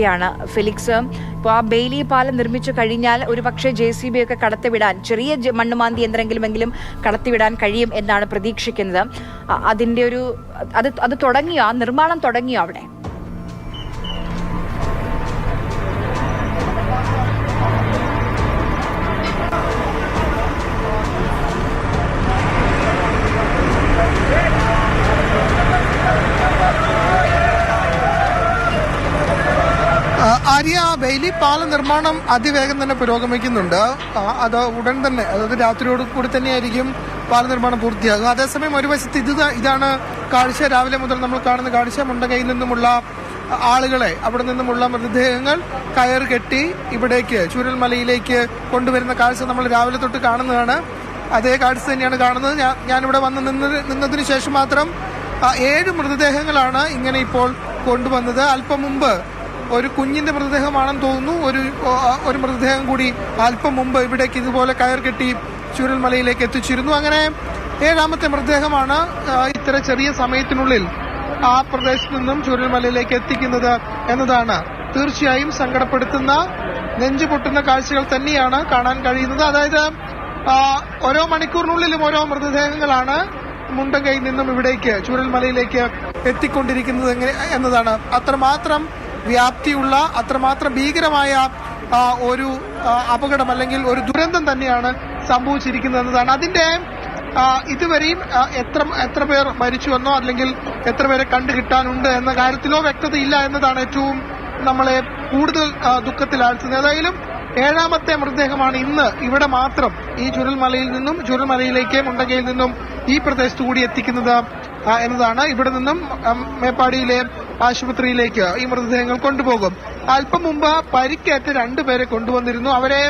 ാണ് ഫെലിക്സ്. ഇപ്പോൾ ആ ബെയിലി പാലം നിർമ്മിച്ചു കഴിഞ്ഞാൽ ഒരു പക്ഷേ JCB ഒക്കെ കടത്തിവിടാൻ, ചെറിയ മണ്ണുമാന്തി യന്ത്രമെങ്കിലും കടത്തിവിടാൻ കഴിയും എന്നാണ് പ്രതീക്ഷിക്കുന്നത്. അതിൻ്റെ അത് തുടങ്ങിയോ, ആ നിർമ്മാണം തുടങ്ങിയോ അവിടെ? ആര്യ, ബെയിലി പാലം നിർമ്മാണം അതിവേഗം തന്നെ പുരോഗമിക്കുന്നുണ്ട്. അത് ഉടൻ തന്നെ, അതായത് രാത്രിയോട് കൂടി തന്നെയായിരിക്കും പാല നിർമ്മാണം പൂർത്തിയാകുക. അതേസമയം ഒരു വശത്ത് ഇതാണ് കാഴ്ച, രാവിലെ മുതൽ നമ്മൾ കാണുന്ന കാഴ്ച. മുണ്ടകയിൽ നിന്നുമുള്ള ആളുകളെ, അവിടെ നിന്നുമുള്ള മൃതദേഹങ്ങൾ കയർ കെട്ടി ഇവിടേക്ക് ചൂരൽമലയിലേക്ക് കൊണ്ടുവരുന്ന കാഴ്ച നമ്മൾ രാവിലെ തൊട്ട് കാണുന്നതാണ്. അതേ കാഴ്ച തന്നെയാണ് കാണുന്നത്. ഞാനിവിടെ വന്ന് നിന്നതിന് ശേഷം മാത്രം 7 മൃതദേഹങ്ങളാണ് ഇങ്ങനെ ഇപ്പോൾ കൊണ്ടുവന്നത്. അല്പം മുമ്പ് ഒരു കുഞ്ഞിന്റെ മൃതദേഹമാണെന്ന് തോന്നുന്നു. ഒരു മൃതദേഹം കൂടി അല്പം മുമ്പ് ഇവിടേക്ക് ഇതുപോലെ കയർ കെട്ടി ചൂരൽമലയിലേക്ക് എത്തിച്ചിരുന്നു. അങ്ങനെ 7ാമത്തെ മൃതദേഹമാണ് ഇത്ര ചെറിയ സമയത്തിനുള്ളിൽ ആ പ്രദേശത്ത് നിന്നും ചൂരൽമലയിലേക്ക് എത്തിക്കുന്നത് എന്നതാണ് തീർച്ചയായും സങ്കടപ്പെടുത്തുന്ന, നെഞ്ചുപൊട്ടുന്ന കാഴ്ചകൾ തന്നെയാണ് കാണാൻ കഴിയുന്നത്. അതായത് ഓരോ മണിക്കൂറിനുള്ളിലും ഓരോ മൃതദേഹങ്ങളാണ് മുണ്ടകയിൽ നിന്നും ഇവിടേക്ക് ചൂരൽമലയിലേക്ക് എത്തിക്കൊണ്ടിരിക്കുന്നത് എന്നതാണ്. അത്രമാത്രം വ്യാപ്തിയുള്ള, അത്രമാത്രം ഭീകരമായ ഒരു അപകടം അല്ലെങ്കിൽ ഒരു ദുരന്തം തന്നെയാണ് സംഭവിച്ചിരിക്കുന്നത് എന്നതാണ്. അതിന്റെ ഇതുവരെയും എത്ര പേർ മരിച്ചുവെന്നോ അല്ലെങ്കിൽ എത്ര പേരെ കണ്ടുകിട്ടാനുണ്ട് എന്ന കാര്യത്തിലോ വ്യക്തതയില്ല എന്നതാണ് ഏറ്റവും നമ്മളെ കൂടുതൽ ദുഃഖത്തിലാഴ്ത്തുന്നത്. ഏതായാലും 7ാമത്തെ മൃതദേഹമാണ് ഇന്ന് ഇവിടെ മാത്രം ഈ ചുരൽമലയിലേക്ക് മുണ്ടകയിൽ നിന്നും ഈ പ്രദേശത്തു കൂടി എത്തിക്കുന്നത് എന്നതാണ്. ഇവിടെ നിന്നും മേപ്പാടിയിലെ ആശുപത്രിയിലേക്ക് ഈ മൃതദേഹങ്ങൾ കൊണ്ടുപോകും. അല്പം മുമ്പ് പരിക്കേറ്റ 2 പേരെ കൊണ്ടുവന്നിരുന്നു. അവരെ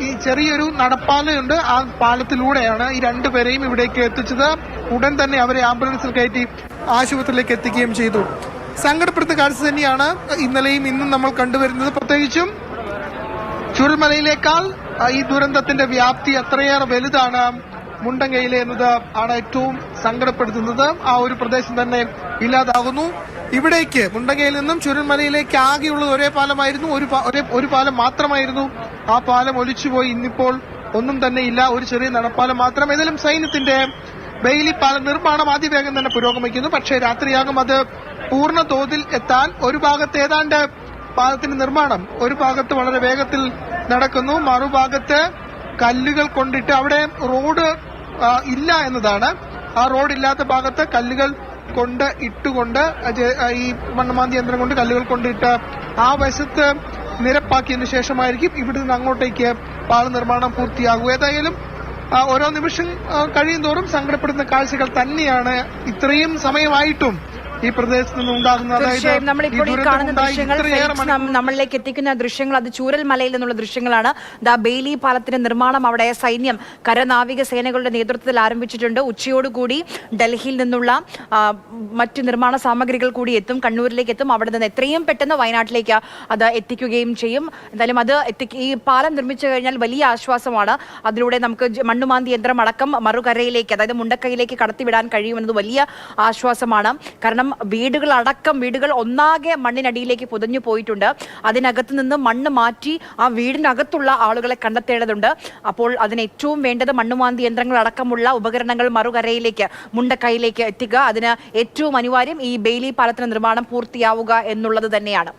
ഈ ചെറിയൊരു നടപ്പാലയുണ്ട്, ആ പാലത്തിലൂടെയാണ് ഈ 2 പേരെയും ഇവിടേക്ക് എത്തിച്ചത്. ഉടൻ തന്നെ അവരെ ആംബുലൻസിൽ കയറ്റി ആശുപത്രിയിലേക്ക് എത്തിക്കുകയും ചെയ്തു. സങ്കടപ്പെടുത്തുന്ന കാഴ്ച തന്നെയാണ് ഇന്നലെയും ഇന്നും നമ്മൾ കണ്ടുവരുന്നത്. പ്രത്യേകിച്ചും ചൂരൽമലയിലേക്കാൾ ഈ ദുരന്തത്തിന്റെ വ്യാപ്തി അത്രയേറെ വലുതാണ് മുണ്ടകയിലെ എന്നത് ആണ് ഏറ്റവും സങ്കടപ്പെടുത്തുന്നത്. ആ ഒരു പ്രദേശം തന്നെ ഇല്ലാതാകുന്നു. ഇവിടേക്ക് മുണ്ടകയിൽ നിന്നും ചൂരൽമലയിലേക്ക് ആകെയുള്ളത് ഒരേ പാലമായിരുന്നു, ഒരു പാലം മാത്രമായിരുന്നു. ആ പാലം ഒലിച്ചുപോയി. ഇന്നിപ്പോൾ ഒന്നും തന്നെ ഇല്ല, ഒരു ചെറിയ നടപ്പാലം മാത്രം. ഏതായാലും സൈന്യത്തിന്റെ ബെയിലി പാലം നിർമ്മാണം അതിവേഗം തന്നെ പുരോഗമിക്കുന്നു. പക്ഷേ രാത്രിയാകും അത് പൂർണ്ണ തോതിൽ എത്താൻ. ഒരു ഭാഗത്ത് ഏതാണ്ട് പാലത്തിന്റെ നിർമ്മാണം ഒരു ഭാഗത്ത് വളരെ വേഗത്തിൽ നടക്കുന്നു, മറുഭാഗത്ത് കല്ലുകൾ കൊണ്ടിട്ട് അവിടെ റോഡ് ഇല്ല എന്നതാണ്. ആ റോഡ് ഇല്ലാത്ത ഭാഗത്ത് കല്ലുകൾ ഇട്ടുകൊണ്ട് ഈ മണ്ണുമാന്തി യന്ത്രം കൊണ്ട് കല്ലുകൾ കൊണ്ടിട്ട് ആ വശത്ത് നിരപ്പാക്കിയതിനു ശേഷമായിരിക്കും ഇവിടെ നിന്ന് അങ്ങോട്ടേക്ക് പാല നിർമ്മാണം പൂർത്തിയാകുക. ഏതായാലും ഓരോ നിമിഷം കഴിയും തോറും സങ്കടപ്പെടുന്ന കാഴ്ചകൾ തന്നെയാണ് ഇത്രയും സമയമായിട്ടും ഈ പ്രദേശത്ത് നിന്ന് ഉണ്ടാകുന്നത്. നമ്മളിപ്പോൾ ഈ കാണുന്ന ദൃശ്യങ്ങൾ നമ്മളിലേക്ക് എത്തിക്കുന്ന ദൃശ്യങ്ങൾ അത് ചൂരൽമലയിൽ നിന്നുള്ള ദൃശ്യങ്ങളാണ്. ബെയിലി പാലത്തിന്റെ നിർമ്മാണം അവിടെ സൈന്യം, കരനാവിക സേനകളുടെ നേതൃത്വത്തിൽ ആരംഭിച്ചിട്ടുണ്ട്. ഉച്ചയോടുകൂടി ഡൽഹിയിൽ നിന്നുള്ള മറ്റ് നിർമ്മാണ സാമഗ്രികൾ കൂടി എത്തും, കണ്ണൂരിലേക്ക് എത്തും. അവിടെ നിന്ന് എത്രയും പെട്ടെന്ന് വയനാട്ടിലേക്ക് അത് എത്തിക്കുകയും ചെയ്യും. എന്തായാലും ഈ പാലം നിർമ്മിച്ചു കഴിഞ്ഞാൽ വലിയ ആശ്വാസമാണ്. അതിലൂടെ നമുക്ക് മണ്ണുമാന്തി യന്ത്രം അടക്കം മറുകരയിലേക്ക്, അതായത് മുണ്ടക്കയിലേക്ക് കടത്തിവിടാൻ കഴിയുമെന്നത് വലിയ ആശ്വാസമാണ്. കാരണം വീടുകൾ ഒന്നാകെ മണ്ണിനടിയിലേക്ക് പുതഞ്ഞു പോയിട്ടുണ്ട്. അതിനകത്ത് നിന്ന് മണ്ണ് മാറ്റി ആ വീടിനകത്തുള്ള ആളുകളെ കണ്ടെത്തേണ്ടതുണ്ട്. അപ്പോൾ അതിന് ഏറ്റവും വേണ്ടത് മണ്ണുമാന്തി യന്ത്രങ്ങൾ അടക്കമുള്ള ഉപകരണങ്ങൾ മറുകരയിലേക്ക്, മുണ്ടക്കയിലേക്ക് എത്തിക്കുക. അതിന് ഏറ്റവും അനിവാര്യം ഈ ബെയിലി പാലത്തിന്റെ നിർമ്മാണം പൂർത്തിയാവുക എന്നുള്ളത് തന്നെയാണ്.